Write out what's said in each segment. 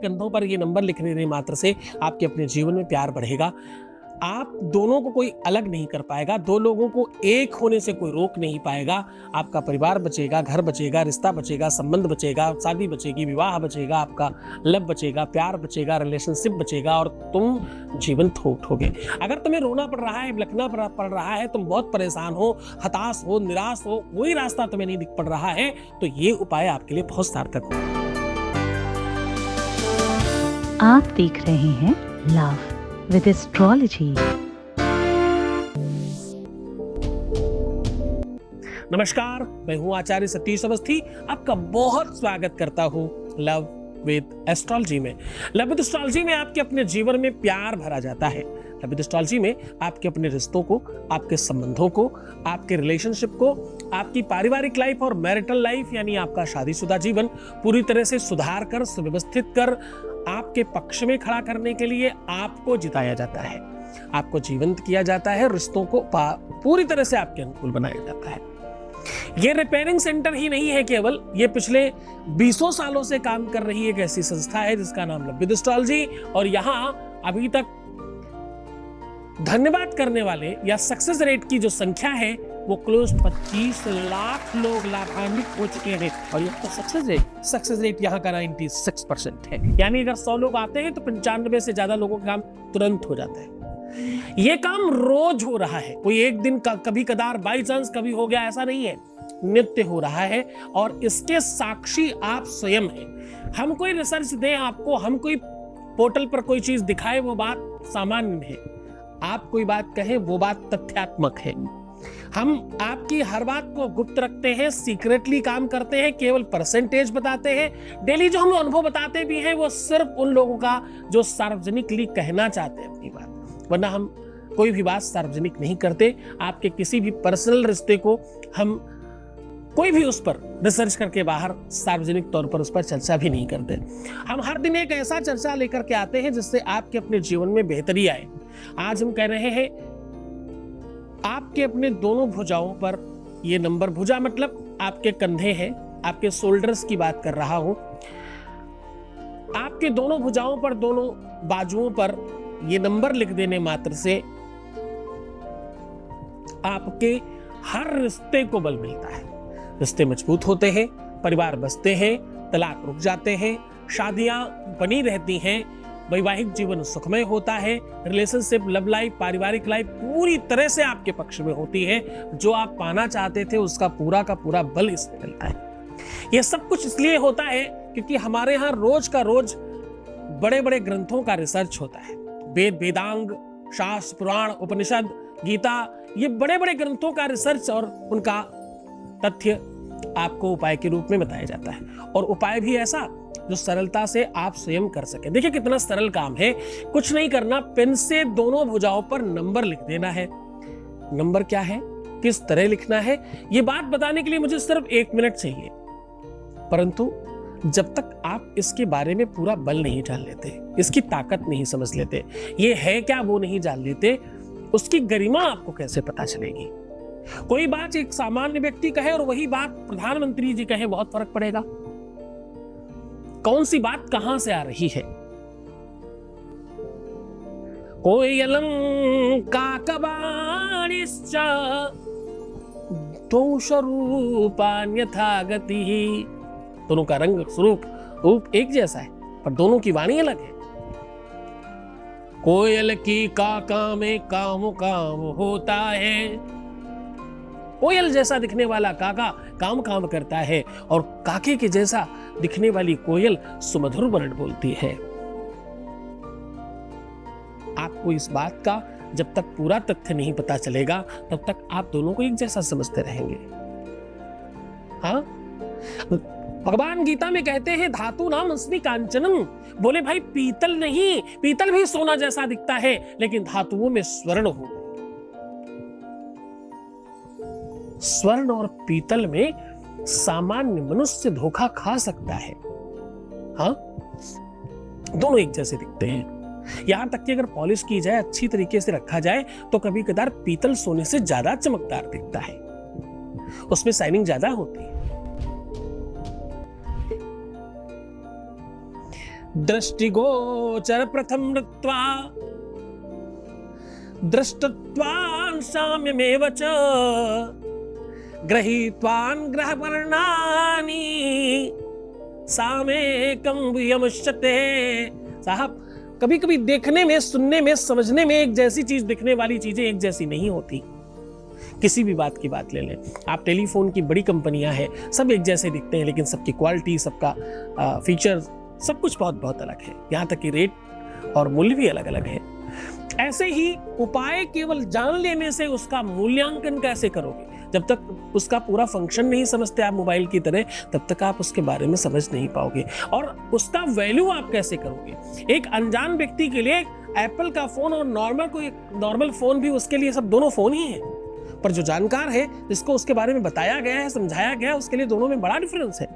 कंधों पर ये नंबर लिख देने मात्र से आपके अपने जीवन में प्यार बढ़ेगा। आप दोनों को कोई अलग नहीं कर पाएगा, दो लोगों को एक होने से कोई रोक नहीं पाएगा। आपका परिवार बचेगा, घर बचेगा, रिश्ता बचेगा, संबंध बचेगा, शादी बचेगी, विवाह बचेगा, आपका लव बचेगा, प्यार बचेगा, रिलेशनशिप बचेगा और तुम जीवंत हो उठोगे। अगर तुम्हें रोना पड़ रहा है, बिलखना पड़ रहा है, तुम बहुत परेशान हो, हताश हो, निराश हो, कोई रास्ता तुम्हें नहीं दिख पड़ रहा है, तो ये उपाय आपके लिए बहुत सार्थक हो। आप देख रहे हैं लव विद एस्ट्रोलॉजी। नमस्कार, मैं हूं आचार्य सतीश अवस्थी, आपका बहुत स्वागत करता हूं लव विद एस्ट्रोलॉजी में। लव विद एस्ट्रोलॉजी में आपके अपने जीवन में प्यार भरा जाता है। लव विद एस्ट्रोलॉजी में आपके अपने रिश्तों को, आपके संबंधों को, आपके रिलेशनशिप को, आपकी पारिवारिक लाइफ और मैरिटल लाइफ यानी आपका शादीशुदा जीवन पूरी तरह से सुधार कर, सुव्यवस्थित कर, आपके पक्ष में खड़ा करने के लिए आपको जिताया जाता है, आपको जीवंत किया जाता है, रिश्तों को पूरी तरह से आपके अनुकूल बनाया जाता है। ये रिपेयरिंग सेंटर ही नहीं है केवल, ये पिछले 20 सालों से काम कर रही एक ऐसी संस्था है जिसका नाम लव विद एस्ट्रोलॉजी। और यहां अभी तक धन्यवाद करने वाले या सक्सेस रेट की जो संख्या है वो क्लोज 25 लाख लोग लाभान्वित हो चुके हैं। और ये तो सक्सेस रेट यहाँ का 96% है। यानी अगर 100 लोग आते हैं तो 95 से ज्यादा लोगों का काम तुरंत हो जाता है। ये काम रोज हो रहा है, कोई एक दिन का कभी कदार बाई चांस कभी हो गया ऐसा नहीं है, नित्य हो रहा है। और इसके साक्षी आप स्वयं हैं। हम कोई रिसर्च दें आपको, हम कोई पोर्टल पर कोई चीज दिखाए वो बात सामान्य है, आप कोई बात कहें वो बात तथ्यात्मक है। हम आपकी हर बात को गुप्त रखते हैं, सीक्रेटली काम करते हैं, केवल परसेंटेज बताते हैं। डेली जो हम अनुभव बताते भी हैं वो सिर्फ उन लोगों का जो सार्वजनिकली कहना चाहते हैं अपनी बात, वरना हम कोई भी बात सार्वजनिक नहीं करते। आपके किसी भी पर्सनल रिश्ते को हम कोई भी उस पर रिसर्च करके बाहर सार्वजनिक तौर पर उस पर चर्चा भी नहीं करते। हम हर दिन एक ऐसा चर्चा लेकर के आते हैं जिससे आपके अपने जीवन में बेहतरी आए। आज हम कह रहे हैं आपके अपने दोनों भुजाओं पर ये नंबर, भुजा मतलब आपके कंधे हैं, आपके शोल्डर्स की बात कर रहा हूं। आपके दोनों भुजाओं पर, दोनों बाजुओं पर ये नंबर लिख देने मात्र से आपके हर रिश्ते को बल मिलता है। रिश्ते मजबूत होते हैं, परिवार बसते हैं, तलाक रुक जाते हैं, शादियां बनी रहती हैं, वैवाहिक जीवन सुखमय होता है, रिलेशनशिप, लव लाइफ, पारिवारिक लाइफ पूरी तरह से आपके पक्ष में होती है। जो आप पाना चाहते थे उसका पूरा का पूरा बल इसमें मिलता है। यह सब कुछ इसलिए होता है क्योंकि हमारे यहाँ रोज का रोज बड़े बड़े ग्रंथों का रिसर्च होता है। वेद, वेदांग, शास्त्र, पुराण, उपनिषद, गीता, ये बड़े बड़े ग्रंथों का रिसर्च और उनका तथ्य आपको उपाय के रूप में बताया जाता है। और उपाय भी ऐसा जो सरलता से आप स्वयं कर सके। देखिए कितना सरल काम है, कुछ नहीं करना, पेन से दोनों भुजाओं पर नंबर लिख देना है। नंबर क्या है, किस तरह लिखना है, ये बात बताने के लिए मुझे सिर्फ 1 मिनट चाहिए। परंतु जब तक आप इसके बारे में पूरा बल नहीं जान लेते, इसकी ताकत नहीं समझ लेते, ये है क्या वो नहीं जान लेते, उसकी गरिमा आपको कैसे पता चलेगी। कोई बात एक सामान्य व्यक्ति कहे और वही बात प्रधानमंत्री जी कहे, बहुत फर्क पड़ेगा। कौन सी बात कहां से आ रही है। कोयलम काकवाणिश्च दोषरूपान्यथा गतिः। दोनों का रंग, रूप एक जैसा है पर दोनों की वाणी अलग है। कोयल की काका में काम काम होता है। कोयल जैसा दिखने वाला काका काम काम करता है और काके के जैसा दिखने वाली कोयल सुमधुर वर्ण बोलती है। आपको इस बात का जब तक पूरा तथ्य नहीं पता चलेगा तब तक आप दोनों को एक जैसा समझते रहेंगे। हाँ, भगवान गीता में कहते हैं धातु नाम अस्मि कांचनम। बोले भाई पीतल नहीं, पीतल भी सोना जैसा दिखता है लेकिन धातुओं में स्वर्ण हो। स्वर्ण और पीतल में सामान्य मनुष्य धोखा खा सकता है। हाँ, दोनों एक जैसे दिखते हैं। यहां तक कि अगर पॉलिश की जाए, अच्छी तरीके से रखा जाए तो कभी कदार पीतल सोने से ज्यादा चमकदार दिखता है, उसमें शाइनिंग ज्यादा होती है। दृष्टिगोचर प्रथम ऋत्वा दृष्टत्वान् साम्यमेव च गृहीत्वान् ग्रहवर्णानि सामेकं वियमुष्यते। साहब, कभी कभी देखने में, सुनने में, समझने में एक जैसी चीज दिखने वाली चीजें एक जैसी नहीं होती। किसी भी बात की बात ले लें आप, टेलीफोन की बड़ी कंपनियां हैं, सब एक जैसे दिखते हैं, लेकिन सबकी क्वालिटी, सबका फीचर, सब कुछ बहुत बहुत अलग है। यहाँ तक कि रेट और मूल्य भी अलग अलग है। ऐसे ही उपाय केवल जान लेने से उसका मूल्यांकन कैसे करोगे? जब तक उसका पूरा फंक्शन नहीं समझते आप मोबाइल की तरह, तब तक आप उसके बारे में समझ नहीं पाओगे। और उसका वैल्यू आप कैसे करोगे? एक अनजान व्यक्ति के लिए एप्पल का फोन और नॉर्मल फोन भी उसके लिए सब दोनों फोन ही हैं, पर जो जानकार है, जिसको उसके बारे में बताया गया है, समझाया गया है, उसके लिए दोनों में बड़ा डिफरेंस है।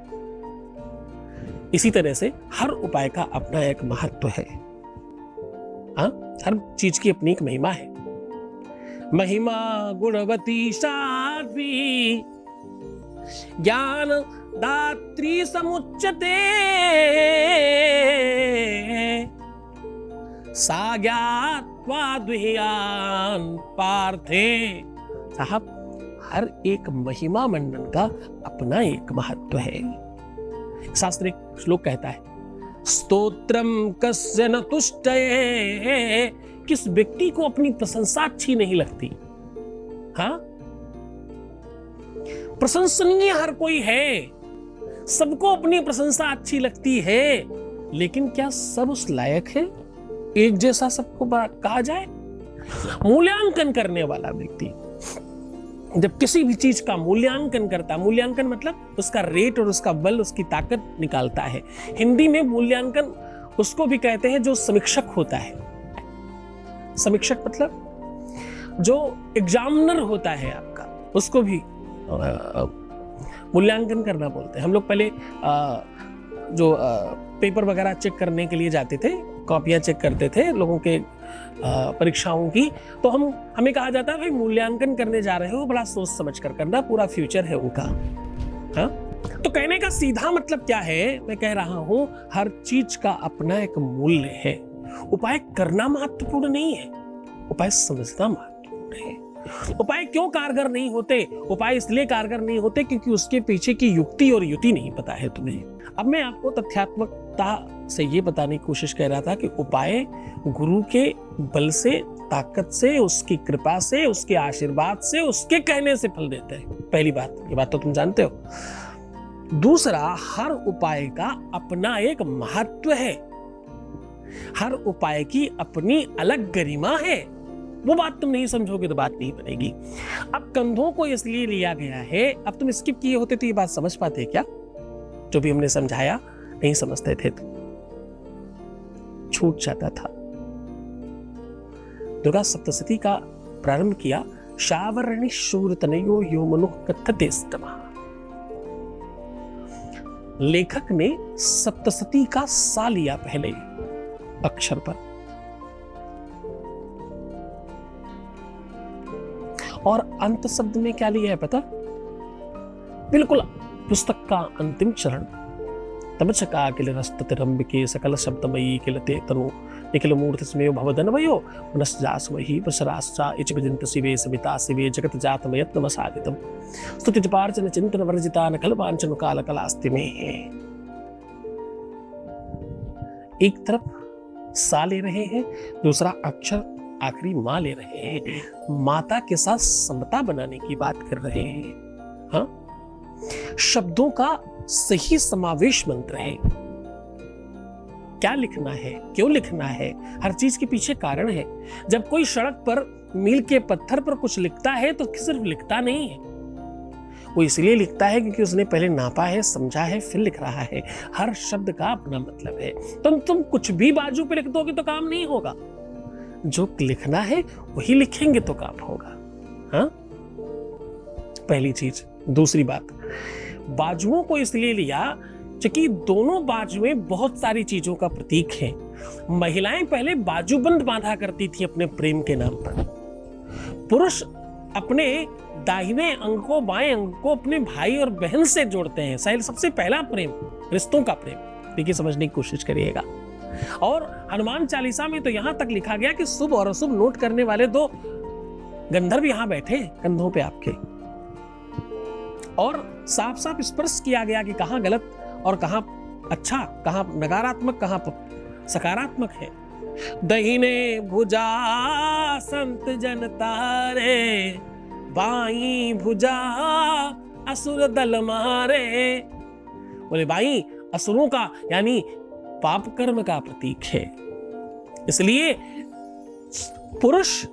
इसी तरह से हर उपाय का अपना एक महत्व है। हर चीज की अपनी एक महिमा है। महिमा गुणवती साध्वी ज्ञान दात्री समुच्यते सा ज्ञात्वा दुह्यान पार्थे। साहब, हर एक महिमा मंडन का अपना एक महत्व है। शास्त्रिक श्लोक कहता है, स्तोत्रम कस्य न तुष्टये। किस व्यक्ति को अपनी प्रशंसा अच्छी नहीं लगती? हाँ, प्रशंसनीय हर कोई है, सबको अपनी प्रशंसा अच्छी लगती है, लेकिन क्या सब उस लायक है एक जैसा सबको कहा जाए? मूल्यांकन करने वाला व्यक्ति जब किसी भी चीज का मूल्यांकन करता, मूल्यांकन मतलब उसका रेट और उसका बल, उसकी ताकत निकालता है। हिंदी में मूल्यांकन उसको भी कहते हैं जो समीक्षक होता है। समीक्षक मतलब जो एग्जामिनर होता है आपका, उसको भी मूल्यांकन करना बोलते हैं। हम लोग पहले जो पेपर वगैरह चेक करने के लिए जाते थे, कॉपियां चेक करते थे लोगों के परीक्षाओं की, तो हमें कहा जाता है भाई मूल्यांकन करने जा रहे हो, बड़ा सोच समझ कर करना, पूरा फ्यूचर है उनका। हाँ, तो कहने का सीधा मतलब क्या है? मैं कह रहा हूं हर चीज का अपना एक मूल्य है। उपाय करना महत्वपूर्ण नहीं है, उपाय समझना महत्वपूर्ण है। उपाय क्यों कारगर नहीं होते? उपाय इसलिए कारगर नहीं होते क्योंकि उसके पीछे की युक्ति और युति नहीं पता है तुम्हें। अब मैं आपको तथ्यात्मकता से ये बताने की कोशिश कर रहा था कि उपाय गुरु के बल से, ताकत से, उसकी कृपा से, उसके आशीर्वाद से, उसके कहने से फल देते हैं। पहली बात, ये बात तो तुम जानते हो। दूसरा, हर उपाय का अपना एक महत्व है, हर उपाय की अपनी अलग गरिमा है। वो बात तुम नहीं समझोगे तो बात नहीं बनेगी। अब कंधों को इसलिए लिया गया है, अब तुम स्किप किए होते तो ये बात समझ पाते क्या? जो भी हमने समझाया नहीं समझते थे तो छूट जाता था। दुर्गा सप्तशती का प्रारंभ किया, शावरणी शूर तनयो यो मनुः कथते स्तमः। लेखक ने सप्तशती का सा लिया पहले अक्षर पर, और अंत शब्द में क्या लिया है पता? बिल्कुल पुस्तक का अंतिम चरण, तमचका किल रस्ततिरंबिके सकल शब्दमयी किल ते तनु निखिल मूर्ति स्मेयो भवदनवयो पुनश्जास्महि प्रसराश्चा इच विदिन्त शिवे सविता शिवे जगत जातमयत्नमसादितम् स्तुतिपार्चन चिंतन वर्जिता नकल वांचन काल कलास्ति में। एक तरफ सा ले रहे हैं, दूसरा अक्षर आखिरी मां ले रहे हैं, माता के साथ समता बनाने की बात कर रहे हैं। हाँ, शब्दों का सही समावेश मंत्र है। क्या लिखना है, क्यों लिखना है, हर चीज के पीछे कारण है। जब कोई सड़क पर मील के पत्थर पर कुछ लिखता है तो सिर्फ लिखता नहीं है, वो इसलिए लिखता है क्योंकि उसने पहले नापा है, समझा है, फिर लिख रहा है। हर शब्द का अपना मतलब है। तुम कुछ भी बाजू पे लिख दोगे तो काम नहीं होगा, जो लिखना है वही लिखेंगे तो काम होगा। हाँ, पहली चीज। दूसरी बात, बाजुओं को इसलिए लिया क्योंकि दोनों बाजुएं बहुत सारी चीजों का प्रतीक है। महिलाएं पहले बाजूबंद बांधा करती थी अपने प्रेम के नाम पर। पुरुष अपने दाहिने अंग को, बाएं अंग को अपने भाई और बहन से जोड़ते हैं। सबसे पहला प्रेम, रिश्तों का प्रेम। देखिए, समझने की कोशिश करिएगा। और हनुमान चालीसा में तो यहां तक लिखा गया कि शुभ और अशुभ नोट करने वाले दो गंधर्व यहां बैठे कंधों पे आपके, और साफ साफ स्पर्श किया गया कि कहां गलत और कहां अच्छा, कहां नकारात्मक, कहां सकारात्मक है। दहिने भुजा संत जन तारे, बाई भुजा असुर दल मारे। बोले बाई असुरों का यानी पाप कर्म का प्रतीक है, इसलिए पुरुष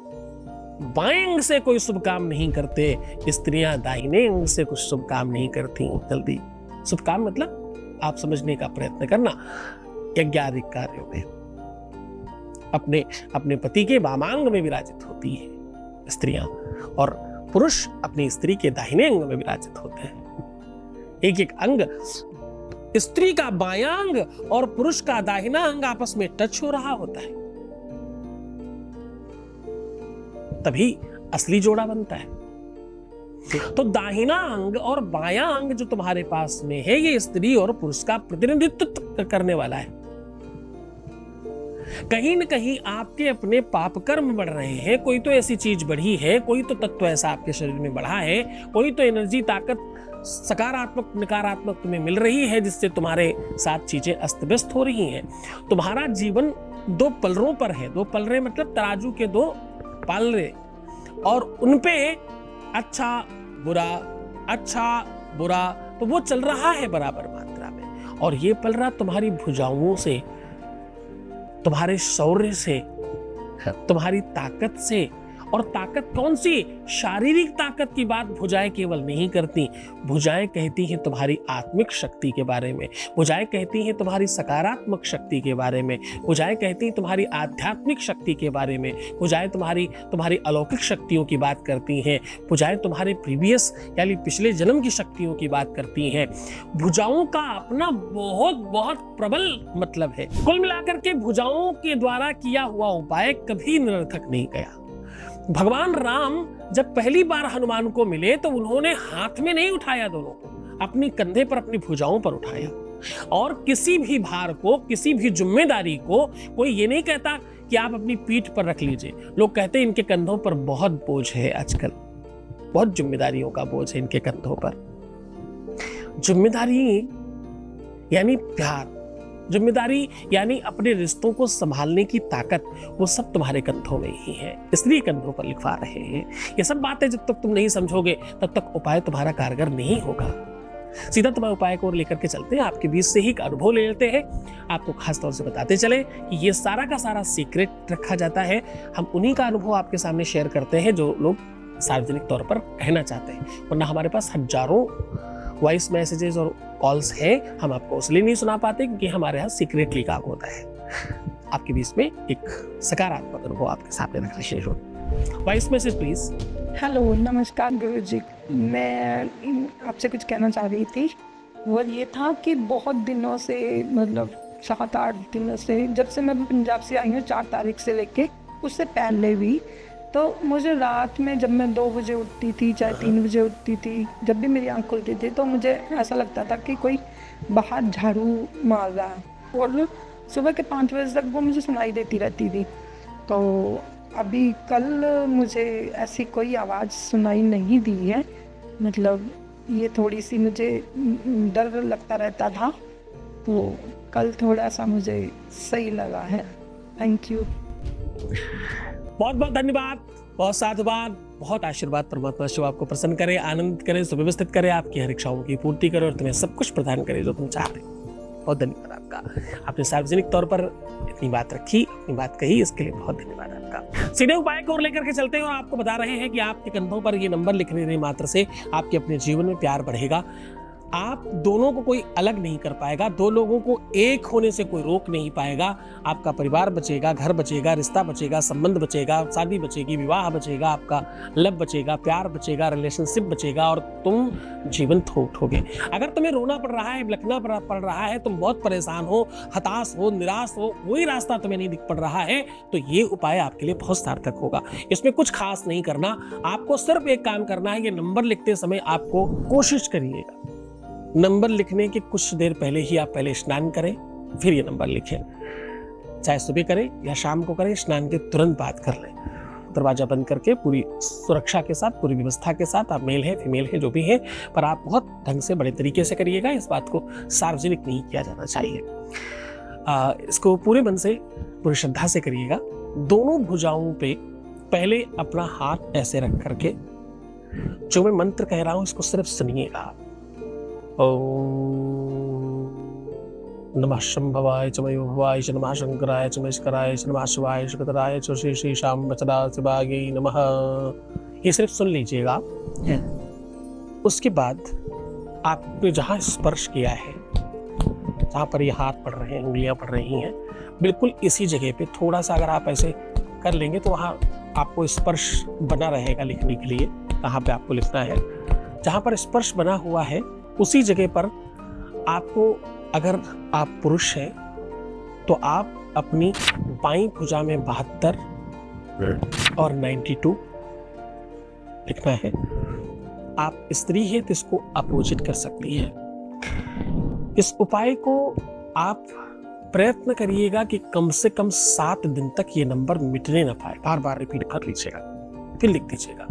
बाएं अंग से कोई शुभ काम नहीं करते, स्त्रियां दाहिने अंग से कुछ शुभ काम नहीं करती। जल्दी शुभ काम मतलब आप समझने का प्रयत्न करना, यज्ञादि कार्यों में अपने अपने पति के वामांग में विराजित होती है स्त्रियां, और पुरुष अपनी स्त्री के दाहिने अंग में विराजित होते हैं। एक एक अंग, स्त्री का बायां अंग और पुरुष का दाहिना अंग आपस में टच हो रहा होता है, तभी असली जोड़ा बनता है। तो दाहिना अंग और बायां अंग जो तुम्हारे पास में है, ये स्त्री और पुरुष का प्रतिनिधित्व करने वाला है। कहीं न कहीं आपके अपने पाप कर्म बढ़ रहे हैं, कोई तो ऐसी चीज बढ़ी है, कोई तो तत्व ऐसा आपके शरीर में बढ़ा है, कोई तो एनर्जी ताकत सकारात्मक नकारात्मक तुम्हें मिल रही है, जिससे तुम्हारे साथ चीजें अस्त व्यस्त हो रही हैं। तुम्हारा जीवन दो पलरों पर है, दो पलरे मतलब तराजू के दो पालरे, और उनपे अच्छा बुरा तो वो चल रहा है बराबर मात्रा में। और ये पलरा तुम्हारी भुजाओं से, तुम्हारे शौर्य से, तुम्हारी ताकत से, और ताकत कौन सी? शारीरिक ताकत की बात भुजाएं केवल नहीं करती, भुजाएं कहती हैं तुम्हारी आत्मिक शक्ति के बारे में, भुजाएं कहती हैं तुम्हारी सकारात्मक शक्ति के बारे में, भुजाएं कहती हैं तुम्हारी आध्यात्मिक शक्ति के बारे में, भुजाएं तुम्हारी अलौकिक शक्तियों की बात करती हैं, भुजाएं तुम्हारे प्रीवियस यानी पिछले जन्म की शक्तियों की बात करती हैं। भुजाओं का अपना बहुत बहुत प्रबल मतलब है। कुल मिलाकर के भुजाओं के द्वारा किया हुआ उपाय कभी निरर्थक नहीं गया। भगवान राम जब पहली बार हनुमान को मिले तो उन्होंने हाथ में नहीं उठाया दोनों को, अपनी कंधे पर अपनी भुजाओं पर उठाया। और किसी भी भार को, किसी भी जिम्मेदारी को कोई ये नहीं कहता कि आप अपनी पीठ पर रख लीजिए। लोग कहते हैं इनके कंधों पर बहुत बोझ है, आजकल बहुत जिम्मेदारियों का बोझ है इनके कंधों पर। जिम्मेदारी यानी प्यार, जिम्मेदारी यानी अपने रिश्तों को संभालने की ताकत, वो सब तुम्हारे कंधों में ही है, इसलिए कंधों पर लिखवा रहे हैं। ये सब बातें जब तक तुम नहीं समझोगे तब तक उपाय तुम्हारा कारगर नहीं होगा। सीधा तुम्हारे उपाय को लेकर के चलते हैं, आपके बीच से ही एक अनुभव ले लेते हैं। आपको खास तौर से बताते चले कि ये सारा का सारा सीक्रेट रखा जाता है। हम उन्हीं का अनुभव आपके सामने शेयर करते हैं जो लोग सार्वजनिक तौर पर कहना चाहते हैं, वरना हमारे पास हजारों वॉइस मैसेजेस और कॉल्स हैं, हम आपको इसलिए नहीं सुना पाते क्योंकि हमारे यहाँ सीक्रेटली काम होता है। आपके बीच में एक सकारात्मक अनुभव आपके सामने रख रहे हैं। Voice message please. हेलो, नमस्कार गुरुजी। मैं आपसे कुछ कहना चाह रही थी। वो ये था कि बहुत दिनों से, मतलब 7-8 दिनों से, जब से मैं पंजाब से आई हूँ 4 तारीख से लेके, उससे पहले भी, तो मुझे रात में जब मैं 2 बजे उठती थी, चाहे 3 बजे उठती थी, जब भी मेरी आँख खुलती थी तो मुझे ऐसा लगता था कि कोई बाहर झाड़ू मार रहा है, और सुबह के 5 बजे तक वो मुझे सुनाई देती रहती थी। तो अभी कल मुझे ऐसी कोई आवाज़ सुनाई नहीं दी है, मतलब ये थोड़ी सी मुझे डर लगता रहता था, तो कल थोड़ा सा मुझे सही लगा है। Thank you. बहुत बहुत धन्यवाद, बहुत साधुवाद, बहुत आशीर्वाद। परमात्मा शिव आपको प्रसन्न करे, आनंद करे, सुव्यवस्थित करे, आपकी हर इच्छाओं की पूर्ति करे और तुम्हें सब कुछ प्रदान करे जो तुम चाहते हो। बहुत धन्यवाद आपका, आपने सार्वजनिक तौर पर इतनी बात रखी, अपनी बात कही, इसके लिए बहुत धन्यवाद आपका। सीधे उपाय को और लेकर के चलते हैं और आपको बता रहे हैं कि आपके कंधों पर ये नंबर लिखने मात्र से आपके अपने जीवन में प्यार बढ़ेगा। आप दोनों को कोई अलग नहीं कर पाएगा, दो लोगों को एक होने से कोई रोक नहीं पाएगा। आपका परिवार बचेगा, घर बचेगा, रिश्ता बचेगा, संबंध बचेगा, शादी बचेगी, विवाह बचेगा, आपका लव बचेगा, प्यार बचेगा, रिलेशनशिप बचेगा और तुम जीवंत हो उठोगे। अगर तुम्हें रोना पड़ रहा है, बिलखना पड़ रहा है, तुम बहुत परेशान हो, हताश हो, निराश हो, कोई रास्ता तुम्हें नहीं दिख पड़ रहा है, तो ये उपाय आपके लिए बहुत सार्थक होगा। इसमें कुछ खास नहीं करना, आपको सिर्फ एक काम करना है। ये नंबर लिखते समय आपको कोशिश करिएगा, नंबर लिखने के कुछ देर पहले ही आप पहले स्नान करें, फिर ये नंबर लिखें। चाहे सुबह करें या शाम को करें, स्नान के तुरंत बाद कर लें। दरवाजा बंद करके पूरी सुरक्षा के साथ, पूरी व्यवस्था के साथ, आप मेल है फीमेल है जो भी है, पर आप बहुत ढंग से बड़े तरीके से करिएगा। इस बात को सार्वजनिक नहीं किया जाना चाहिए। इसको पूरे मन से, पूरी श्रद्धा से करिएगा। दोनों भुजाओं पे पहले अपना हाथ ऐसे रख करके जो मैं मंत्र कह रहा हूं इसको सिर्फ सुनिएगा। ओम नमः शंभवाय च मयोभवाय च नमः शंकराय च महेश्वराय च नमः शिवाय शंकराय च श्री श्री शाम बचरा शिवाय नमः। ये सिर्फ सुन लीजिएगा। उसके बाद आपने जहां स्पर्श किया है, जहां पर ये हाथ पड़ रहे हैं, उंगलियां पड़ रही हैं, बिल्कुल इसी जगह पे थोड़ा सा अगर आप ऐसे कर लेंगे तो वहां आपको स्पर्श बना रहेगा लिखने के लिए। कहाँ पे आपको लिखना है, जहां पर स्पर्श बना हुआ है उसी जगह पर आपको, अगर आप पुरुष हैं तो आप अपनी बाईं भुजा में 72 और 92 लिखना है। आप स्त्री है तो इसको अपोजिट कर सकती है। इस उपाय को आप प्रयत्न करिएगा कि कम से कम 7 दिन तक ये नंबर मिटने ना पाए। बार बार रिपीट कर लीजिएगा, फिर लिख दीजिएगा।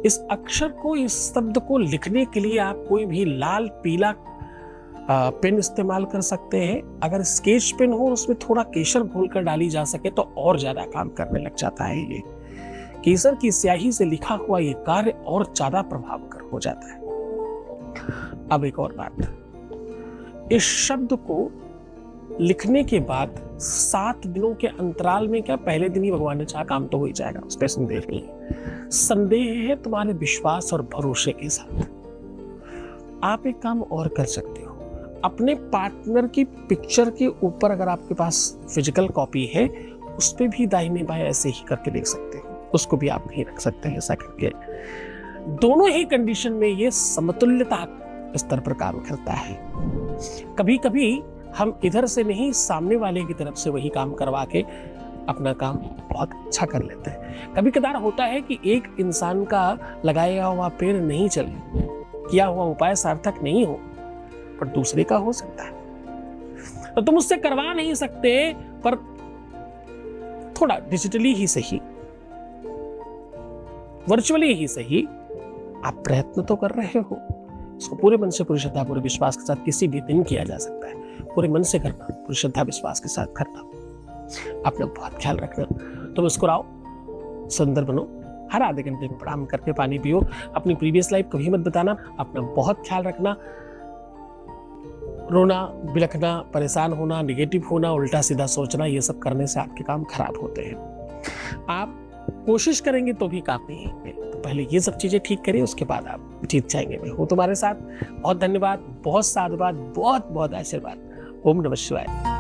इस अक्षर को, इस शब्द को लिखने के लिए आप कोई भी लाल पीला पेन इस्तेमाल कर सकते हैं। अगर स्केच पेन हो उसमें थोड़ा केसर घोल कर डाली जा सके तो और ज्यादा काम करने लग जाता है। ये केसर की स्याही से लिखा हुआ ये कार्य और ज्यादा प्रभावकर हो जाता है। अब एक और बात, इस शब्द को लिखने के बाद 7 दिनों के अंतराल में, क्या पहले दिन ही भगवान ने चाहा काम तो हो ही जाएगा, उस पर संदेह नहीं है। संदेह है तुम्हारे विश्वास और भरोसे के साथ। आप एक काम और कर सकते हो, अपने पार्टनर की पिक्चर के ऊपर अगर आपके पास फिजिकल कॉपी है उस पर भी दाहिने बाएं ऐसे ही करके लिख सकते हो, उसको भी आप कहीं रख सकते हैं ऐसा करके। दोनों ही कंडीशन में ये समतुल्यता स्तर पर काम करता है। कभी कभी हम इधर से नहीं, सामने वाले की तरफ से वही काम करवा के अपना काम बहुत अच्छा कर लेते हैं। कभी कदार होता है कि एक इंसान का लगाया हुआ पेड़ नहीं चले, किया हुआ उपाय सार्थक नहीं हो, पर दूसरे का हो सकता है। तो तुम उससे करवा नहीं सकते, पर थोड़ा डिजिटली ही सही, वर्चुअली ही सही, आप प्रयत्न तो कर रहे हो। इसको पूरे मन से, पूरी श्रद्धा, पूरे विश्वास के साथ किसी भी दिन किया जा सकता है। पूरे मन से करना, पूरी श्रद्धा विश्वास के साथ करना। अपना बहुत ख्याल रखना। तो मुस्कुराओ, सुंदर बनो, हर आधे घंटे में प्रणाम करके पानी पियो। अपनी प्रीवियस लाइफ कभी मत बताना। अपना बहुत ख्याल रखना। रोना, बिलखना, परेशान होना, निगेटिव होना, उल्टा सीधा सोचना, ये सब करने से आपके काम खराब होते हैं। आप कोशिश करेंगे तो भी काम नहीं होंगे। तो पहले ये सब चीजें ठीक करिए, उसके बाद आप जीत जाएंगे। मैं हूँ तुम्हारे साथ। बहुत धन्यवाद, बहुत साधुवाद, बहुत बहुत आशीर्वाद। ओम नमः शिवाय।